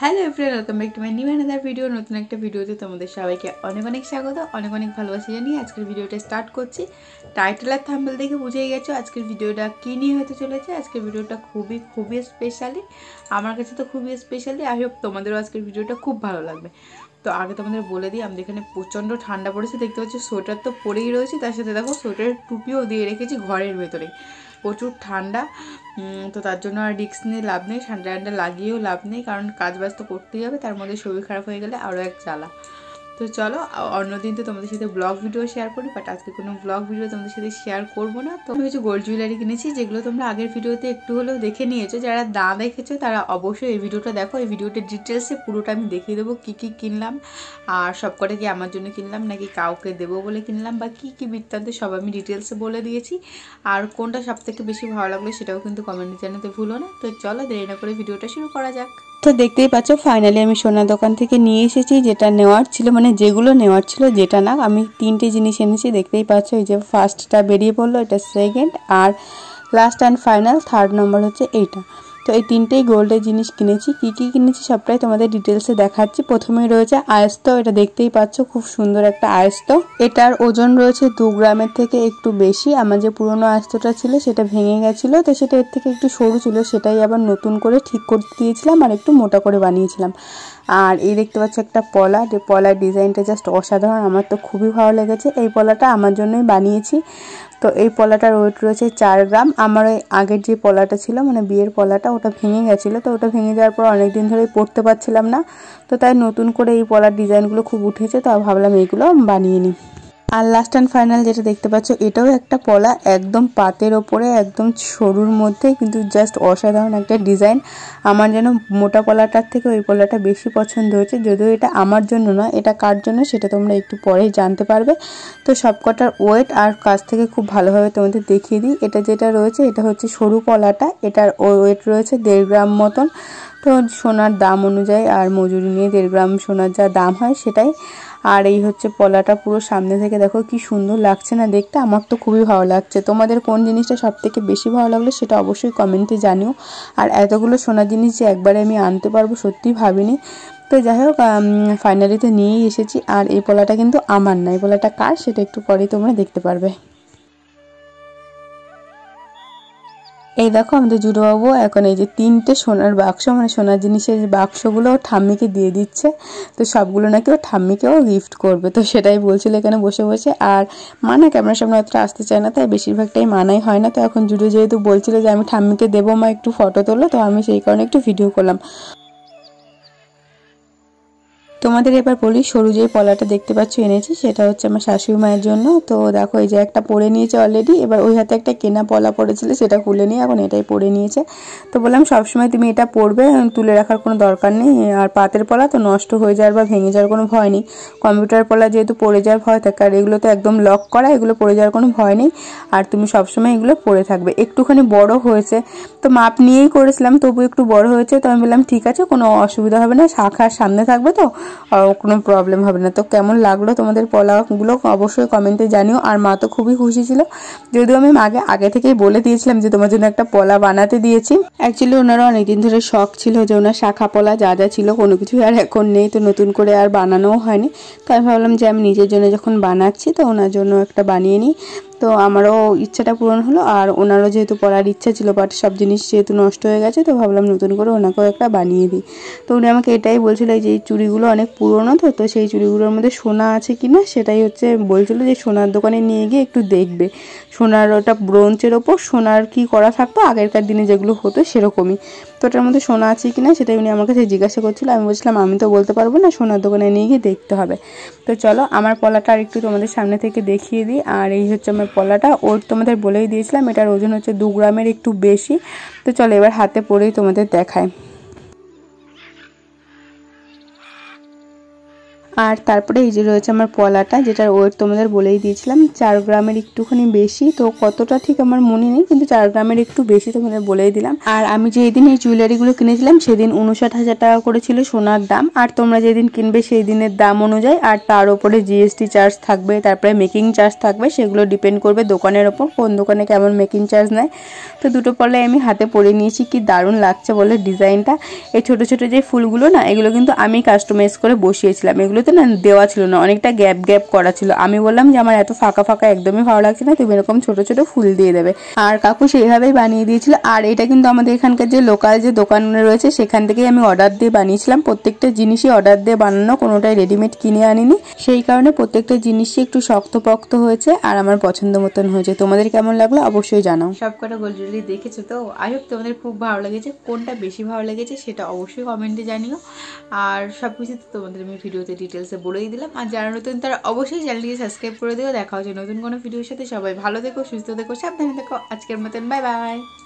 Hello everyone, welcome back to my new another video. নতুন একটা ভিডিওতে তোমাদের সবাইকে অনেক অনেক স্বাগত, অনেক অনেক ভালোবাসা জানিয়ে আজকের ভিডিওটা স্টার্ট করছি। টাইটেল আর থাম্বনেল দেখে বুঝেই গেছো আজকের ভিডিওটা কী নিয়ে হতে চলেছে। আজকের ভিডিওটা খুবই খুবই স্পেশালি, আমার কাছে তো খুবই স্পেশালি। আই হোপ তোমাদেরও আজকের ভিডিওটা খুব ভালো লাগবে। তো আগে তোমাদের বলে দিই, আমাদের এখানে প্রচণ্ড ঠান্ডা পড়েছে, দেখতে পাচ্ছি সোয়েটার তো পরেই রয়েছে, তার সাথে দেখো সোয়েটারের টুপিও দিয়ে রেখেছি ঘরের ভেতরেই। প্রচুর ঠান্ডা, তো তার জন্য আর রিস্ক নিয়ে লাভ নেই, ঠান্ডা ঠান্ডা লাগিয়েও লাভ নেই, কারণ কাজ বাজ তো করতেই হবে, তার মধ্যে শরীর খারাপ হয়ে গেলে আরও এক জ্বালা। তো চলো অন্যদিন তো তোমাদের সাথে ব্লগ ভিডিও শেয়ার করি, বাট আজকে কোনো ব্লগ ভিডিও তোমাদের সাথে শেয়ার করবো না। তো আমি কিছু গোল্ড জুয়েলারি কিনেছি, যেগুলো তোমরা আগের ভিডিওতে একটু হলেও দেখে নিয়েছো। যারা না দেখেছো তারা অবশ্যই এই ভিডিওটা দেখো। এই ভিডিওটা ডিটেলসে পুরোটা আমি দেখিয়ে দেবো কী কী কিনলাম, আর সবকটা কি আমার জন্য কিনলাম নাকি কাউকে দেবো বলে কিনলাম, বা কী কী বৃত্তান্ত সব আমি ডিটেলসে বলে দিয়েছি। আর কোনটা সবথেকে বেশি ভালো লাগলো সেটাও কিন্তু কমেন্টে জানাতে ভুলো না। তো চলো দেরি না করে ভিডিওটা শুরু করা যাক। তো দেখতেই পাচ্ছ ফাইনালি আমি সোনার দোকান থেকে নিয়ে এসেছি যেটা নেওয়ার ছিল, মানে যেগুলো নেওয়ার ছিল, যেটা না আমি তিনটে জিনিস এনেছি। দেখতেই পাচ্ছ, এই যে ফার্স্টটা বেরিয়ে পড়লো, এটা সেকেন্ড, আর last and final third number হচ্ছে এইটা। তো এই তিনটেই গোল্ডের জিনিস কিনেছি। কী কী কিনেছি সবটাই তোমাদের ডিটেলসে দেখাচ্ছি। প্রথমেই রয়েছে আয়স্ত, এটা দেখতেই পাচ্ছ খুব সুন্দর একটা আয়স্ত। এটার ওজন রয়েছে 2 গ্রামের থেকে একটু বেশি। আমার যে পুরনো আয়স্তটা ছিল সেটা ভেঙে গেছিলো, তো সেটা এর থেকে একটু সরু ছিল, সেটাই আবার নতুন করে ঠিক করতে দিয়েছিলাম আর একটু মোটা করে বানিয়েছিলাম। আর এই দেখতে পাচ্ছ একটা পলা, যে পলার ডিজাইনটা জাস্ট অসাধারণ, আমার তো খুবই ভালো লেগেছে। এই পলাটা আমার জন্যই বানিয়েছি। তো এই পলাটার ওয়েট রয়েছে 4 গ্রাম। আমার ওই আগের যে পলাটা ছিল, মানে বিয়ের পলাটা, ওটা ভেঙে গেছিলো, তো ওটা ভেঙে যাওয়ার পর অনেক দিন ধরেই পরতে পারছিলাম না, তো তাই নতুন করে এই পলার ডিজাইনগুলো খুব উঠেছে, তো ভাবলাম এইগুলো বানিয়ে নিই। আর লাস্ট অ্যান্ড ফাইনাল যেটা দেখতে পাচ্ছ, এটাও একটা পলা, একদম পাতের ওপরে, একদম সরুর মধ্যে, কিন্তু জাস্ট অসাধারণ একটা ডিজাইন। আমার যেন মোটা পলাটার থেকে ওই পলাটা বেশি পছন্দ হয়েছে, যদিও এটা আমার জন্য না, এটা কার জন্য সেটা তোমরা একটু পরেই জানতে পারবে। তো সবকটার ওয়েট আর কাছ থেকে খুব ভালোভাবে তোমাদের দেখিয়ে দিই। এটা যেটা রয়েছে এটা হচ্ছে সরু পলাটা, এটার ওয়েট রয়েছে 1.5 গ্রাম মতন। তো সোনার দাম অনুযায়ী আর মজুরি নিয়ে 1.5 গ্রাম সোনার যা দাম হয় সেটাই। আর এই হচ্ছে পলাটা, পুরো সামনে থেকে দেখো কি সুন্দর লাগছে না দেখতে, আমার তো খুবই ভালো লাগছে। তোমাদের কোন জিনিসটা সব থেকে বেশি ভালো লাগলো সেটা অবশ্যই কমেন্টে জানিও। আর এতগুলো সোনার জিনিস যে একবারে আমি আনতে পারবো সত্যিই ভাবিনি। তো যাই হোক, ফাইনালি তো নিয়েই এসেছি। আর এই পলাটা কিন্তু আমার না, এই পলাটা কার সেটা একটু পরেই তোমরা দেখতে পারবে। এই দেখো আমাদের জুড়োবাবু এখন এই যে 3টে সোনার বাক্স, মানে সোনার জিনিসের বাক্সগুলো ও ঠাম্মিকে দিয়ে দিচ্ছে। তো সবগুলো নাকি ও ঠাম্মিকেও গিফট করবে, তো সেটাই বলছিল এখানে বসে বসে। আর মানা ক্যামেরার সামনে অতটা আসতে চায় না, তাই বেশিরভাগটাই মানাই হয় না। তো এখন জুড়ো যেহেতু বলছিল যে আমি ঠাম্মিকে দেবো, মা একটু ফটো তোলো, তো আমি সেই কারণে একটু ভিডিও করলাম। তোমাদের এবার বলি, সরু যে পলাটা দেখতে পাচ্ছ এনেছি সেটা হচ্ছে আমার শাশুড়ি মায়ের জন্য। তো দেখো এই যে একটা পরে নিয়েছে অলরেডি, এবার ওই হাতে একটা কেনা পলা পরেছিল সেটা খুলে নিয়ে এখন এটাই পরে নিয়েছে। তো বললাম সবসময় তুমি এটা পরবে, তুলে রাখার কোনো দরকার নেই। আর পাতের পলা তো নষ্ট হয়ে যাওয়ার বা ভেঙে যাওয়ার কোনো ভয় নেই। কম্পিউটার পলা যেহেতু পড়ে যাওয়ার ভয় থাকে, আর এগুলো তো একদম লক করা, এগুলো পড়ে যাওয়ার কোনো ভয় নেই। আর তুমি সবসময় এগুলো পরে থাকবে। একটুখানি বড় হয়েছে, তো মাপ নিয়েই করেছিলাম, তবু একটু বড় হয়েছে, তো আমি বললাম ঠিক আছে, কোনো অসুবিধা হবে না, শাখার সামনে থাকবে তো কোনো প্রবলেম হবে না। তো কেমন লাগলো তোমাদের পলাগুলো অবশ্যই কমেন্টে জানিও। আর মা তো খুবই খুশি ছিল, যদিও আমি আগে থেকেই বলে দিয়েছিলাম যে তোমার জন্য একটা পলা বানাতে দিয়েছি। অ্যাকচুয়ালি ওনারা অনেকদিন ধরে শখ ছিল যে ওনার শাখা পলা যা যা ছিল কোনো কিছুই আর এখন নেই, তো নতুন করে আর বানানোও হয়নি। তো আমি ভাবলাম যে আমি নিজের জন্য যখন বানাচ্ছি তো ওনার জন্য একটা বানিয়ে নিই। তো আমারও ইচ্ছাটা পূরণ হলো, আর ওনারও যেহেতু পড়ার ইচ্ছা ছিল, বাট সব জিনিস যেহেতু নষ্ট হয়ে গেছে, তো ভাবলাম নতুন করে ওনাকেও একটা বানিয়ে দিই। তো উনি আমাকে এটাই বলছিল যে এই চুড়িগুলো অনেক পুরনো, তো সেই চুড়িগুলোর মধ্যে সোনা আছে কিনা সেটাই হচ্ছে বলছিল, যে সোনার দোকানে নিয়ে গিয়ে একটু দেখবে। সোনার ওটা ব্রোঞ্জের ওপর সোনার কি করা থাকতো আগেরকার দিনে যেগুলো হতো সেরকমই, তো ওটার মধ্যে সোনা আছে কিনা সেটাই উনি আমার কাছে জিজ্ঞাসা করছিল। আমি বলছিলাম আমি তো বলতে পারবো না, সোনার দোকানে নিয়ে গিয়ে দেখতে হবে। তো চলো আমার পলাটা আর একটু তোমাদের সামনে থেকে দেখিয়ে দিই। আর এই হচ্ছে আমার পলাটা, ওর তোমাদের বলেই দিয়েছিলাম এটার ওজন হচ্ছে 2 গ্রামের একটু বেশি। তো চলো এবার হাতে পরেই তোমাদের দেখায়। আর তারপরে এই যে রয়েছে আমার পলাটা, যেটার ওয়েট তোমাদের বলেই দিয়েছিলাম 4 গ্রামের একটুখানি বেশি, তো কতটা ঠিক আমার মনে নেই, কিন্তু 4 গ্রামের একটু বেশি তোমাদের বলেই দিলাম। আর আমি যেদিন এই জুয়েলারিগুলো কিনেছিলাম সেদিন 59,000 টাকা করে ছিল সোনার দাম, আর তোমরা যেদিন কিনবে সেই দিনের দাম অনুযায়ী, আর তার উপরে জিএসটি চার্জ থাকবে, তারপরে মেকিং চার্জ থাকবে, সেগুলো ডিপেন্ড করবে দোকানের ওপর, কোন দোকানে কেমন মেকিং চার্জ নেয়। তো দুটো পলাই আমি হাতে পরে নিয়েছি, কি দারুণ লাগছে বলে ডিজাইনটা। এই ছোট ছোট যে ফুলগুলো না, এগুলো কিন্তু আমি কাস্টমাইজ করে বসিয়েছিলাম, এগুলোতে না দেওয়া ছিল না, অনেকটা গ্যাপ গ্যাপ করা ছিল। আমি বললাম যে আমার এত ফাঁকা ফাঁকা একদমই ভালো লাগছে না, তুমি এরকম ছোট ছোট ফুল দিয়ে দেবে, আর কাকু সেইভাবেই বানিয়ে দিয়েছিল। আর এটা কিন্তু আমাদের এখানকার যে লোকাল যে দোকান রয়েছে সেখান থেকেই আমি অর্ডার দিয়ে বানিয়েছিলাম, প্রত্যেকটা জিনিসই অর্ডার দিয়ে বানানো, কোনোটাই রেডিমেড কিনে আনিনি, সেই কারণে প্রত্যেকটা জিনিসই একটু শক্তপোক্ত হয়েছে আর আমার পছন্দ মতন হয়েছে। তোমাদের কেমন লাগলো অবশ্যই জানাও। সবকটা গোল্ড জুয়েলারি দেখেছো তো, আই হোপ তোমাদের খুব ভালো লেগেছে, কোনটা বেশি ভালো লেগেছে সেটা অবশ্যই কমেন্টে জানিও। আর সব কিছু তো তোমাদের আমি ভিডিওতে ডিটেলসে বলেই দিলাম, আর যারা নতুন তারা অবশ্যই চ্যানেলটিকে সাবস্ক্রাইব করে দিও। দেখা হচ্ছে নতুন কোনো ভিডিওর সাথে, সবাই ভালো থেকো, সুস্থ থেকো, সাবধানে থেকো, আজকের মতন বাই বাই।